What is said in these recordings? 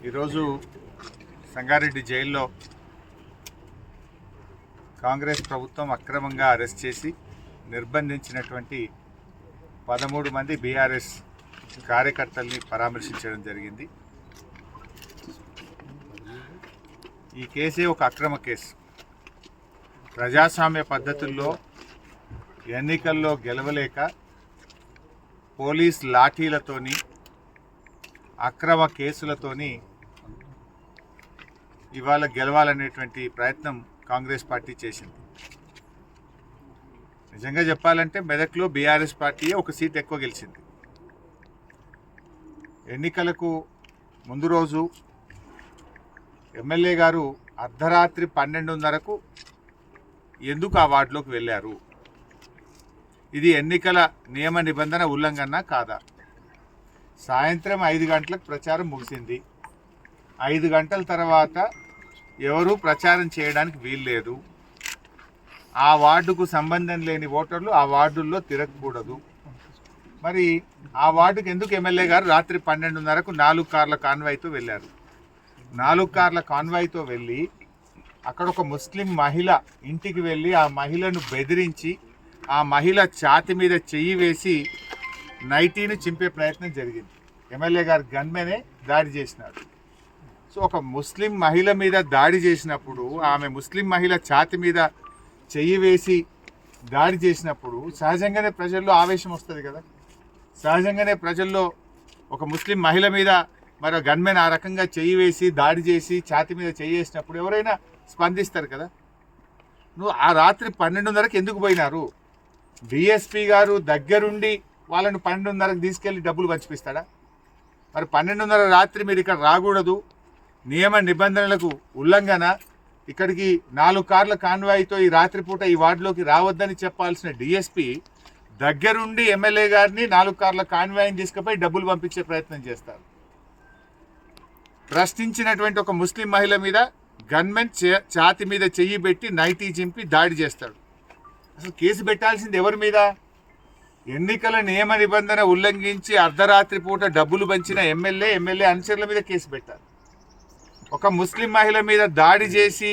ఈరోజు సంగారెడ్డి జైల్లో కాంగ్రెస్ ప్రభుత్వం అక్రమంగా అరెస్ట్ చేసి నిర్బంధించినటువంటి 13 మంది బీఆర్ఎస్ కార్యకర్తల్ని పరామర్శించడం జరిగింది. ఈ కేసే ఒక అక్రమ కేసు. ప్రజాస్వామ్య పద్ధతుల్లో ఎన్నికల్లో గెలవలేక పోలీస్ లాఠీలతోని అక్రమ కేసులతోని ఇవాళ గెలవాలనేటువంటి ప్రయత్నం కాంగ్రెస్ పార్టీ చేసింది. నిజంగా చెప్పాలంటే మెదక్లో బీఆర్ఎస్ పార్టీ ఒక సీట్ ఎక్కువ గెలిచింది. ఎన్నికలకు ముందు రోజు ఎమ్మెల్యే గారు అర్ధరాత్రి 12:30కు ఎందుకు ఆ వార్డులోకి వెళ్ళారు? ఇది ఎన్నికల నియమ నిబంధన ఉల్లంఘన కాదా? సాయంత్రం 5 గంటలకు ప్రచారం ముగిసింది. 5 గంటల తర్వాత ఎవరూ ప్రచారం చేయడానికి వీల్లేదు. ఆ వార్డుకు సంబంధం లేని ఓటర్లు ఆ వార్డుల్లో తిరగకూడదు. మరి ఆ వార్డుకు ఎందుకు ఎమ్మెల్యే గారు రాత్రి 12:30కు 4 కార్ల కాన్వాయ్తో వెళ్ళారు? 4 కార్ల కాన్వాయ్తో వెళ్ళి అక్కడ ఒక ముస్లిం మహిళ ఇంటికి వెళ్ళి ఆ మహిళను బెదిరించి ఆ మహిళ ఛాతి మీద చెయ్యి వేసి నైటీని చింపే ప్రయత్నం జరిగింది. ఎమ్మెల్యే గారు గన్మెనే దాడి చేసినాడు. సో ఒక ముస్లిం మహిళ మీద దాడి చేసినప్పుడు, ఆమె ముస్లిం మహిళ ఛాతి మీద చెయ్యి వేసి దాడి చేసినప్పుడు సహజంగానే ప్రజల్లో ఆవేశం వస్తుంది కదా. సహజంగానే ప్రజల్లో ఒక ముస్లిం మహిళ మీద మరో గన్మెన్ ఆ రకంగా చెయ్యి వేసి దాడి చేసి ఛాతి మీద చెయ్యి వేసినప్పుడు ఎవరైనా స్పందిస్తారు కదా. నువ్వు ఆ రాత్రి 12:30కి ఎందుకు పోయినారు? డిఎస్పీ గారు దగ్గరుండి వాళ్ళను 12:30కి తీసుకెళ్ళి డబ్బులు పంచిపిస్తాడా? మరి 12:30 రాత్రి మీరు ఇక్కడ రాకూడదు, నియమ నిబంధనలకు ఉల్లంఘన, ఇక్కడికి 4 కార్ల కాన్వాయ్తో ఈ రాత్రిపూట ఈ వార్డులోకి రావద్దని చెప్పాల్సిన డిఎస్పీ దగ్గరుండి ఎమ్మెల్యే గారిని 4 కార్ల కాన్వాయ్ని తీసుకుపోయి డబ్బులు పంపించే ప్రయత్నం చేస్తారు. ప్రశ్నించినటువంటి ఒక ముస్లిం మహిళ మీద గన్మెన్ ఛాతి మీద చెయ్యి పెట్టి నైటీ చింపి దాడి చేస్తాడు. అసలు కేసు పెట్టాల్సింది ఎవరి మీద? ఎన్నికల నియమ నిబంధన ఉల్లంఘించి అర్ధరాత్రి పూట డబ్బులు పంచిన ఎమ్మెల్యే అనుచరుల మీద కేసు పెట్టాలి. ఒక ముస్లిం మహిళ మీద దాడి చేసి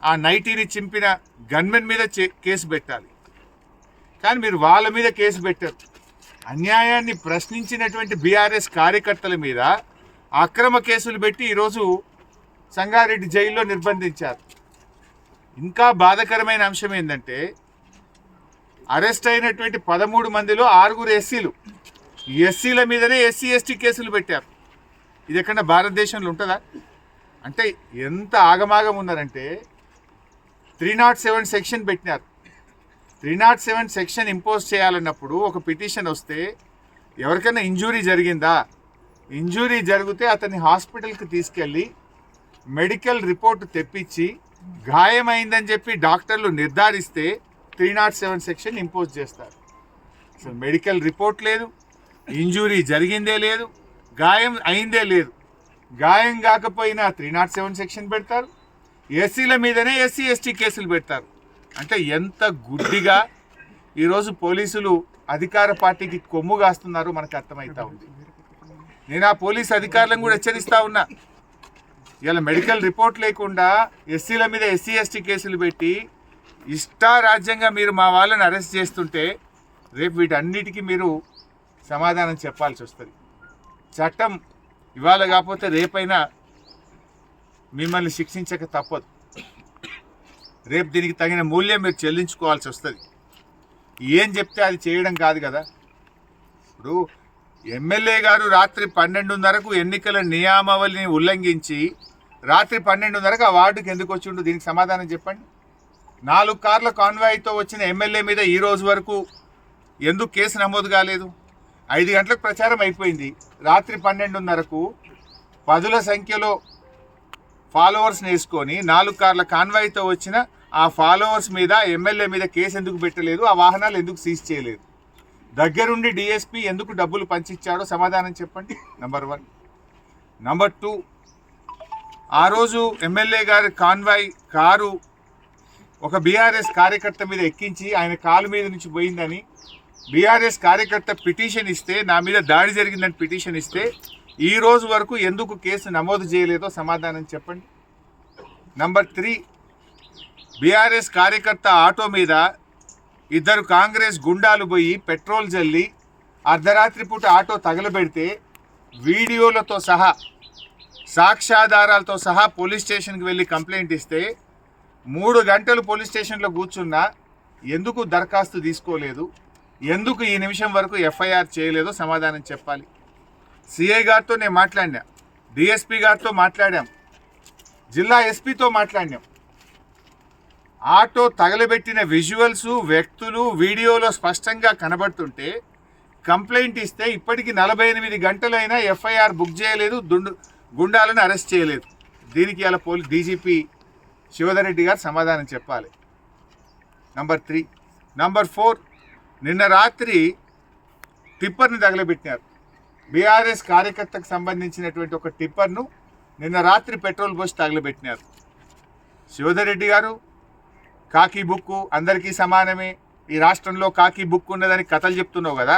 ఆ నైటీని చింపిన గన్మెన్ మీద కేసు పెట్టాలి. కానీ మీరు వాళ్ళ మీద కేసు పెట్టారు. అన్యాయాన్ని ప్రశ్నించినటువంటి బీఆర్ఎస్ కార్యకర్తల మీద అక్రమ కేసులు పెట్టి ఈరోజు సంగారెడ్డి జైల్లో నిర్బంధించారు. ఇంకా బాధాకరమైన అంశం ఏంటంటే అరెస్ట్ అయినటువంటి 13 మందిలో 6 ఎస్సీలు. ఎస్సీల మీదనే ఎస్సీ ఎస్టీ కేసులు పెట్టారు. ఇది ఎక్కడ భారతదేశంలో ఉంటుందా? అంటే ఎంత ఆగమాగం ఉన్నారంటే 307 సెక్షన్ పెట్టినారు. 307 సెక్షన్ ఇంపోజ్ చేయాలన్నప్పుడు ఒక పిటిషన్ వస్తే ఎవరికైనా ఇంజూరీ జరిగిందా? ఇంజూరీ జరిగితే అతన్ని హాస్పిటల్కి తీసుకెళ్ళి మెడికల్ రిపోర్ట్ తెప్పించి గాయమైందని చెప్పి డాక్టర్లు నిర్ధారిస్తే 307 సెక్షన్ ఇంపోజ్ చేస్తారు. అసలు మెడికల్ రిపోర్ట్ లేదు, ఇంజూరీ జరిగిందే లేదు, గాయం అయిందే లేదు. గాయం కాకపోయినా 307 సెక్షన్ పెడతారు. ఎస్సీల మీదనే ఎస్సీ ఎస్టీ కేసులు పెడతారు. అంటే ఎంత గుడ్డిగా ఈరోజు పోలీసులు అధికార పార్టీకి కొమ్ము కాస్తున్నారో మనకు అర్థమవుతా ఉంది. నేను ఆ పోలీస్ అధికారులను కూడా హెచ్చరిస్తూ ఉన్నా. ఇలా మెడికల్ రిపోర్ట్ లేకుండా ఎస్సీల మీద ఎస్సీ ఎస్టీ కేసులు పెట్టి ఇష్టారాజ్యంగా మీరు మా వాళ్ళని అరెస్ట్ చేస్తుంటే రేపు వీటన్నిటికీ మీరు సమాధానం చెప్పాల్సి వస్తుంది. చట్టం ఇవాళ కాకపోతే రేపైనా మిమ్మల్ని శిక్షించక తప్పదు. రేపు దీనికి తగిన మూల్యం మీరు చెల్లించుకోవాల్సి వస్తుంది. ఏం చెప్తే అది చేయడం కాదు కదా. ఇప్పుడు ఎమ్మెల్యే గారు రాత్రి 12:30కు ఎన్నికల నియామావళిని ఉల్లంఘించి రాత్రి 12:30కు ఆ వార్డుకి ఎందుకు వచ్చిండు? దీనికి సమాధానం చెప్పండి. 4 కార్ల కాన్వాయ్తో వచ్చిన ఎమ్మెల్యే మీద ఈ రోజు వరకు ఎందుకు కేసు నమోదు కాలేదు? 5 గంటలకు ప్రచారం అయిపోయింది. రాత్రి 12:30కు 10ల సంఖ్యలో ఫాలోవర్స్ని వేసుకొని 4 కార్ల కాన్వాయ్తో వచ్చిన ఆ ఫాలోవర్స్ మీద ఎమ్మెల్యే మీద కేసు ఎందుకు పెట్టలేదు? ఆ వాహనాలు ఎందుకు సీజ్ చేయలేదు? దగ్గరుండి డిఎస్పీ ఎందుకు డబ్బులు పంచిచ్చాడో సమాధానం చెప్పండి. నంబర్ 1. నంబర్ 2, ఆ రోజు ఎమ్మెల్యే గారి కాన్వాయ్ కారు ఒక బీఆర్ఎస్ కార్యకర్త మీద ఎక్కించి ఆయన కాలు మీద నుంచి పోయిందని బీఆర్ఎస్ కార్యకర్త పిటిషన్ ఇస్తే, నా మీద దాడి జరిగిందని పిటిషన్ ఇస్తే ఈ రోజు వరకు ఎందుకు కేసు నమోదు చేయలేదో సమాధానం చెప్పండి. నంబర్ 3, బీఆర్ఎస్ కార్యకర్త ఆటో మీద ఇద్దరు కాంగ్రెస్ గుండాలు పోయి పెట్రోల్ జల్లి అర్ధరాత్రి పూట ఆటో తగలబెడితే వీడియోలతో సహా సాక్ష్యాధారాలతో సహా పోలీస్ స్టేషన్కి వెళ్ళి కంప్లైంట్ ఇస్తే 3 గంటలు పోలీస్ స్టేషన్లో కూర్చున్నా ఎందుకు దరఖాస్తు తీసుకోలేదు, ఎందుకు ఈ నిమిషం వరకు ఎఫ్ఐఆర్ చేయలేదో సమాధానం చెప్పాలి. సిఐ గారితో నేను మాట్లాడినా, డిఎస్పీ గారితో మాట్లాడాం, జిల్లా ఎస్పీతో మాట్లాడినాం. ఆటో తగలబెట్టిన విజువల్స్ వ్యక్తులు వీడియోలో స్పష్టంగా కనబడుతుంటే కంప్లైంట్ ఇస్తే ఇప్పటికి 48 గంటలైనా ఎఫ్ఐఆర్ బుక్ చేయలేదు, గుండాలను అరెస్ట్ చేయలేదు. దీనికి ఇలా డీజీపీ శివధర్ రెడ్డి గారు సమాధానం చెప్పాలి. నంబర్ 3. నంబర్ 4, నిన్న రాత్రి టిప్పర్ని తగలబెట్టినారు. బీఆర్ఎస్ కార్యకర్తకు సంబంధించినటువంటి ఒక టిప్పర్ను నిన్న రాత్రి పెట్రోల్ పోసి తగలబెట్టినారు. శివధర్ రెడ్డి గారు కాకి బుక్కు అందరికీ సమానమే, ఈ రాష్ట్రంలో కాకి బుక్ ఉన్నదని కథలు చెప్తున్నావు కదా,